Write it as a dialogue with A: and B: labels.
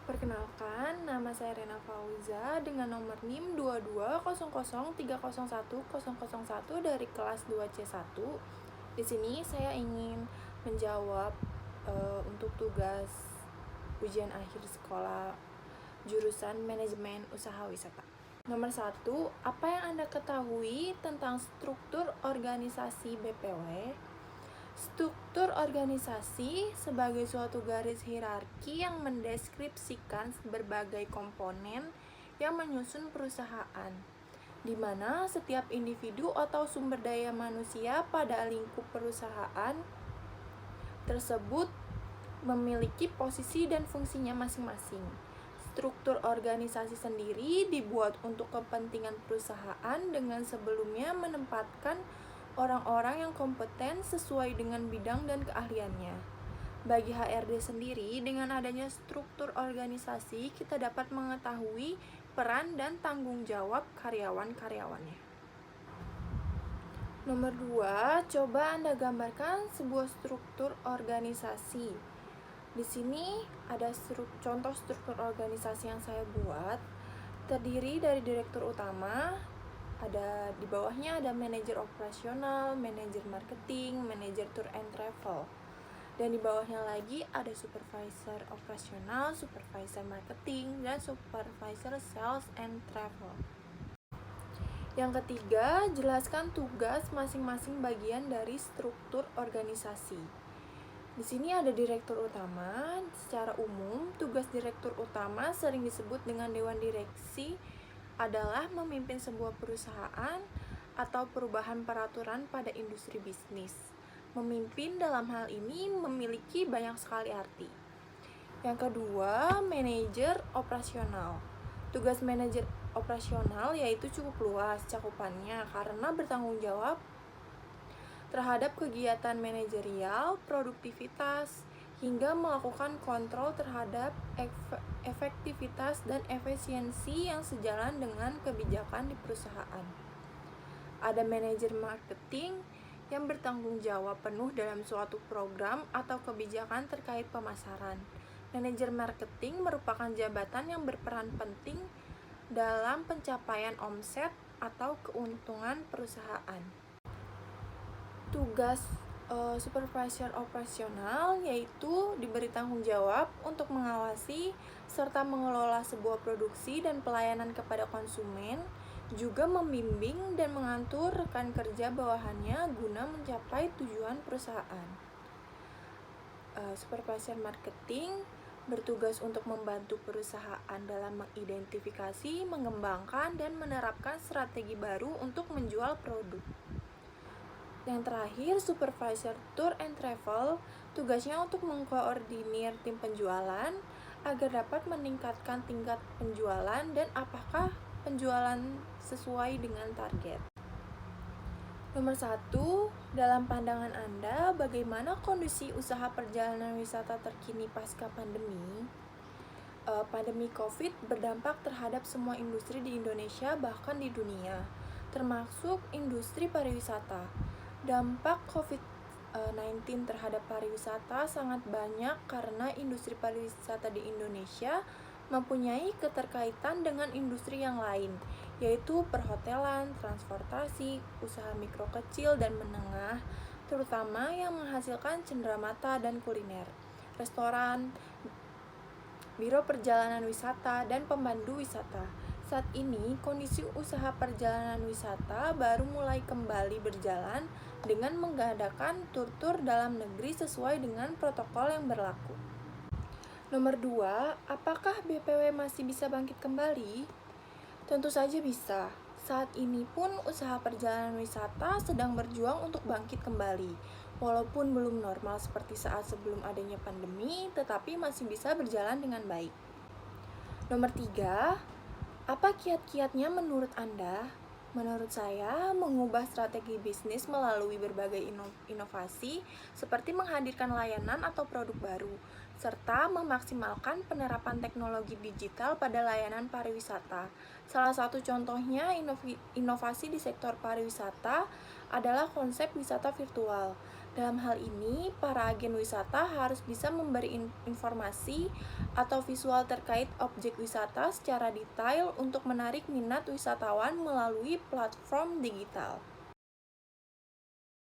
A: Perkenalkan, nama saya Rena Fauza dengan nomor NIM 2200300101 dari kelas 2C1. Di sini saya ingin menjawab untuk tugas ujian akhir sekolah jurusan Manajemen Usaha Wisata. Nomor 1, apa yang Anda ketahui tentang struktur organisasi BPW? Struktur organisasi sebagai suatu garis hierarki yang mendeskripsikan berbagai komponen yang menyusun perusahaan, di mana setiap individu atau sumber daya manusia pada lingkup perusahaan tersebut memiliki posisi dan fungsinya masing-masing. Struktur organisasi sendiri dibuat untuk kepentingan perusahaan dengan sebelumnya menempatkan orang-orang yang kompeten sesuai dengan bidang dan keahliannya. Bagi HRD sendiri, dengan adanya struktur organisasi, kita dapat mengetahui peran dan tanggung jawab karyawan-karyawannya. Nomor 2, coba Anda gambarkan sebuah struktur organisasi. Di sini ada contoh struktur organisasi yang saya buat, terdiri dari direktur utama, di bawahnya ada manajer operasional, manajer marketing, manajer tour and travel. Dan di bawahnya lagi ada supervisor operasional, supervisor marketing, dan supervisor sales and travel. Yang ketiga, jelaskan tugas masing-masing bagian dari struktur organisasi. Di sini ada direktur utama. Secara umum, tugas direktur utama sering disebut dengan dewan direksi adalah memimpin sebuah perusahaan atau perubahan peraturan pada industri bisnis. Memimpin dalam hal ini memiliki banyak sekali arti. Yang kedua, manajer operasional. Tugas manajer operasional yaitu cukup luas cakupannya karena bertanggung jawab terhadap kegiatan manajerial, produktivitas, hingga melakukan kontrol terhadap efektivitas dan efisiensi yang sejalan dengan kebijakan di perusahaan. Ada manajer marketing yang bertanggung jawab penuh dalam suatu program atau kebijakan terkait pemasaran. Manajer marketing merupakan jabatan yang berperan penting dalam pencapaian omset atau keuntungan perusahaan. Tugas supervisor operasional yaitu diberi tanggung jawab untuk mengawasi serta mengelola sebuah produksi dan pelayanan kepada konsumen, juga membimbing dan mengatur rekan kerja bawahannya guna mencapai tujuan perusahaan. Supervisor marketing bertugas untuk membantu perusahaan dalam mengidentifikasi, mengembangkan, dan menerapkan strategi baru untuk menjual produk. Yang terakhir, supervisor tour and travel, tugasnya untuk mengkoordinir tim penjualan agar dapat meningkatkan tingkat penjualan dan apakah penjualan sesuai dengan target. Nomor 1, dalam pandangan Anda, bagaimana kondisi usaha perjalanan wisata terkini pasca pandemi? Pandemi COVID berdampak terhadap semua industri di Indonesia bahkan di dunia, termasuk industri pariwisata. Dampak COVID-19 terhadap pariwisata sangat banyak karena industri pariwisata di Indonesia mempunyai keterkaitan dengan industri yang lain, yaitu perhotelan, transportasi, usaha mikro kecil dan menengah, terutama yang menghasilkan cenderamata dan kuliner, restoran, biro perjalanan wisata, dan pemandu wisata. Saat ini, kondisi usaha perjalanan wisata baru mulai kembali berjalan dengan mengadakan tur-tur dalam negeri sesuai dengan protokol yang berlaku. Nomor 2, apakah BPW masih bisa bangkit kembali? Tentu saja bisa. Saat ini pun usaha perjalanan wisata sedang berjuang untuk bangkit kembali. Walaupun belum normal seperti saat sebelum adanya pandemi, tetapi masih bisa berjalan dengan baik. Nomor 3, apa kiat-kiatnya menurut Anda? Menurut saya, mengubah strategi bisnis melalui berbagai inovasi seperti menghadirkan layanan atau produk baru, serta memaksimalkan penerapan teknologi digital pada layanan pariwisata. Salah satu contohnya inovasi di sektor pariwisata adalah konsep wisata virtual. Dalam hal ini, para agen wisata harus bisa memberi informasi atau visual terkait objek wisata secara detail untuk menarik minat wisatawan melalui platform digital.